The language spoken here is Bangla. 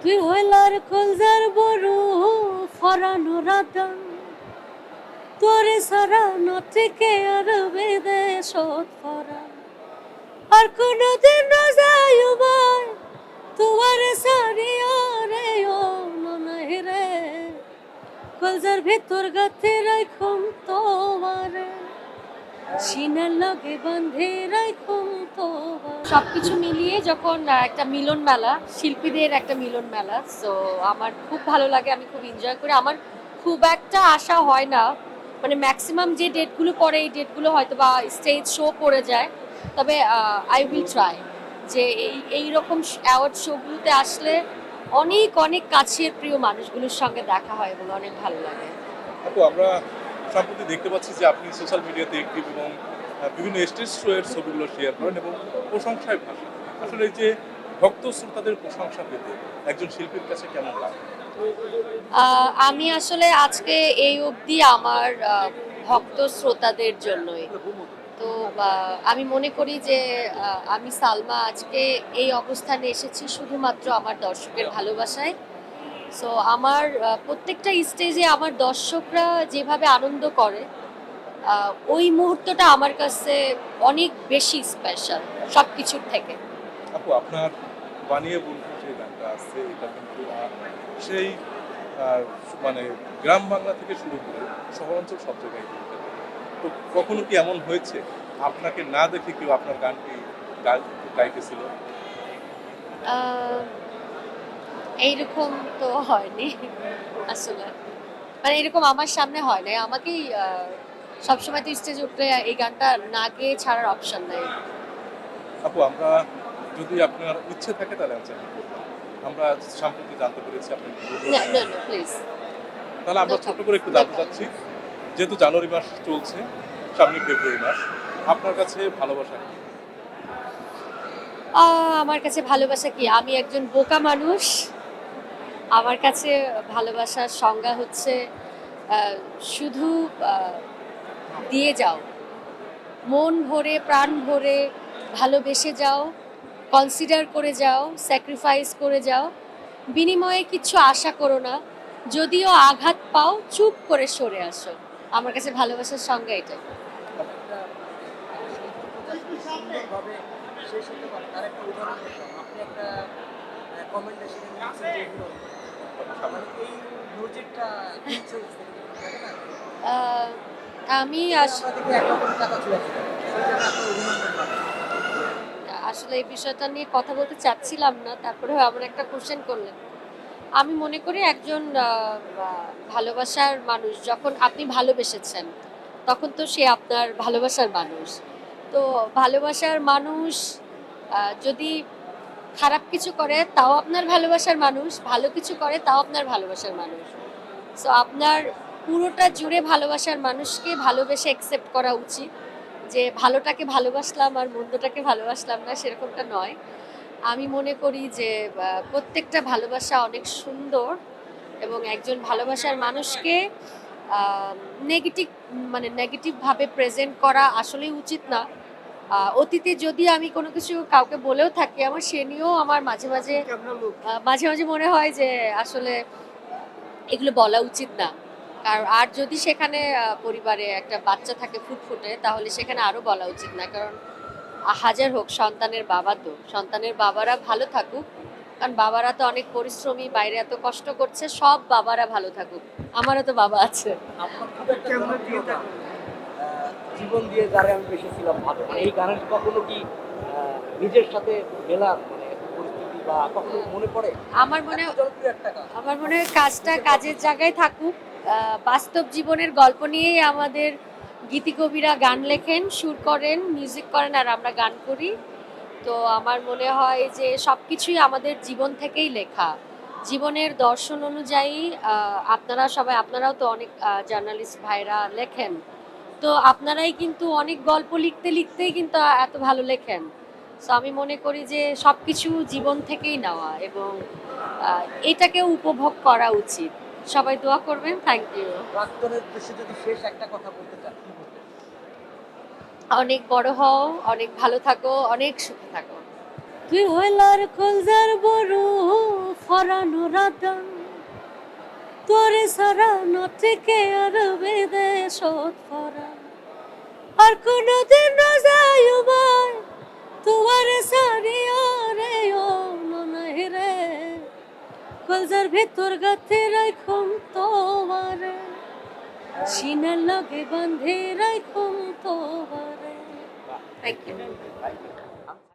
তুই হইলার কলজার বড় ফরানো রাদান তোরে সারা নটিকে আর বিদেশত ফরা আর কোনদিন যায় ভাই তোমার সারিয়া রে ও মনে রে কলজার ভিতর গাথে রাখুম তোমারে সিনার লগে বাঁধে রাখুম তোমার। সবকিছু মিলিয়ে যখন একটা মিলন মেলা, শিল্পীদের একটা মিলন মেলা, সো আমার খুব ভালো লাগে, আমি খুব এনজয় করি। আমার খুব একটা আশা হয় না, মানে ম্যাক্সিমাম যে ডেটগুলো পড়ে এই ডেটগুলো হয়তো বা স্টেজ শো পড়ে যায়, তবে আই উইল ট্রাই যে এই রকম অ্যাওয়ার্ড শোগুলোতে আসলে অনেক অনেক কাছের প্রিয় মানুষগুলোর সঙ্গে দেখা হয় এবং অনেক ভালো লাগে। আপু আমরা সম্প্রতি দেখতে পাচ্ছি যে আপনি সোশ্যাল মিডিয়াতে অ্যাক্টিভ এবং বিভিন্ন স্টেজ শো এর ছবিগুলো শেয়ার করেন এবং প্রশংসায় ভাসেন। আসলে এই যে ভক্ত শ্রোতাদের প্রশংসা পেতে একজন শিল্পীর কাছে কেমন লাগে? আমি আসলে আজকে এই অবধি আমার ভক্ত শ্রোতাদের জন্যই তো আমি মনে করি যে আমি সালমা আজকে এই অবস্থানে এসেছি শুধুমাত্র আমার দর্শকের ভালোবাসায়। সো আমার প্রত্যেকটা স্টেজে আমার দর্শকরা যেভাবে আনন্দ করে ওই মুহূর্তটা আমার কাছে অনেক বেশি স্পেশাল সব কিছুর থেকে। আপু আপনার বানিয়ে বন্ধু যে গানটা আছে এটা কিন্তু সেই আহ, মানে গ্রাম বাংলা থেকে শুরু করে শহরাঞ্চল সব জায়গায় কিন্তু। তো কখনো কি এমন হয়েছে আপনাকে না দেখে কেউ আপনার গানটি গাইতেছিল? আহ, এইরকম তো হয়নি আসলে, মানে এরকম আমার সামনে হয় নাই, আমাকেই সবসময় তো স্টেজে উঠলে এই গানটা না গেয়ে ছাড়ার অপশন নাই। আপু আমরা যদি আপনার ইচ্ছে থাকে তাহলে আনসার করবো। আমরা সম্প্রতি জানতে পেরেছি আপনি না না না প্লিজ। তাহলে আমরা ছোট করে একটু জানতে চাচ্ছি, যেহেতু জানুয়ারি মাস চলছে, সামনে ফেব্রুয়ারি মাস, আপনার কাছে ভালোবাসা কি? আমার কাছে ভালোবাসা কি, আমি একজন বোকা মানুষ। আমার কাছে ভালোবাসার সংজ্ঞা হচ্ছে আহ, শুধু আহ, দিয়ে যাও, মন ভরে প্রাণ ভরে ভালোবেসে যাও, কনসিডার করে যাও, স্যাক্রিফাইস করে যাও, বিনিময়ে কিছু আশা করো না, যদিও আঘাত পাও চুপ করে সরে আসো। আমার কাছে ভালোবাসার সংজ্ঞা এটা। একটা সম্পর্ক যাতে সুন্দরভাবে শেষ হতে পারে তার একটা উদাহরণ দিতাম। আপনি একটা কমেন্টে সেখানে লিখছেন যে এগুলো মানে এই লজিকটা সেন্স থাকে না? আহ, আমি আমরা দেখি 1 লক্ষ টাকা চলে আসে। সেই জায়গায় আপনার অভিনন্দন পাবেন। আসলে এই বিষয়টা নিয়ে কথা বলতে চাচ্ছিলাম না, তারপরেও এমন একটা কোশ্চেন করলেন। আমি মনে করি একজন ভালোবাসার মানুষ যখন আপনি ভালোবেসেছেন তখন তো সে আপনার ভালোবাসার মানুষ। তো ভালোবাসার মানুষ যদি খারাপ কিছু করে তাও আপনার ভালোবাসার মানুষ, ভালো কিছু করে তাও আপনার ভালোবাসার মানুষ। সো আপনার পুরোটা জুড়ে ভালোবাসার মানুষকে ভালোবেসে অ্যাকসেপ্ট করা উচিত, যে ভালোটাকে ভালোবাসলাম আর মন্দটাকে ভালোবাসলাম না সেরকমটা নয়। আমি মনে করি যে প্রত্যেকটা ভালোবাসা অনেক সুন্দর এবং একজন ভালোবাসার মানুষকে নেগেটিভ, মানে নেগেটিভভাবে প্রেজেন্ট করা আসলেই উচিত না। অতীতে যদি আমি কোনো কিছু কাউকে বলেও থাকি আমার সে নিয়েও আমার মাঝে মাঝে মাঝে মাঝে মনে হয় যে আসলে এগুলো বলা উচিত না। কারণ আর যদি সেখানে পরিবারে একটা বাচ্চা থাকে ফুটফুটে তাহলে সেখানে আরো বলা উচিত না, কারণ হাজার হোক সন্তানের বাবা, তো সন্তানের বাবারা ভালো থাকুক, কারণ বাবারা তো অনেক পরিশ্রমী, বাইরে এত কষ্ট করছে, সব বাবারা ভালো থাকুক। আমারও তো বাবা আছে। আপনার খুব একটা জনপ্রিয়তা জীবন দিয়ে যারে আমি বেসেছিলাম ভালো মানে এই গানের কখনো কি নিজের সাথে মেলার মানে একটা পরিস্থিতি বা কখনো মনে পড়ে? আমার মনে এত জনপ্রিয় একটা গান। আমার মনে হয় কাজটা কাজের জায়গায় থাকুক। বাস্তব জীবনের গল্প নিয়েই আমাদের গীতিকবিরা গান লেখেন, সুর করেন, মিউজিক করেন, আর আমরা গান করি। তো আমার মনে হয় যে সবকিছুই আমাদের জীবন থেকেই লেখা, জীবনের দর্শন অনুযায়ী। আপনারা সবাই, আপনারাও তো অনেক জার্নালিস্ট ভাইরা লেখেন, তো আপনারাই কিন্তু অনেক গল্প লিখতে লিখতেই কিন্তু এত ভালো লেখেন। সো আমি মনে করি যে সবকিছু জীবন থেকেই নেওয়া এবং এটাকে উপভোগ করা উচিত। সবাই দোয়া করবেন। Thank you. প্রাক্তনের উদ্দেশ্যে যদি শেষ একটা কথা বলতে চান কি বলবেন? অনেক বড় হও, অনেক ভালো থাকো, অনেক সুখে থাকো। তুই হইলার কলজার বড় ফরানো রাদান তোরে সারা নটিকে আর বেদে সৎ ফরা আর কোনদিন না যাই ভাই তোমার সারিয়া রে ও নাই রে কলজার ভিতর গাথে রাখুম তোমারে সিনার লগে বান্ধে রাখুম তোমারে থ্যাংক ইউ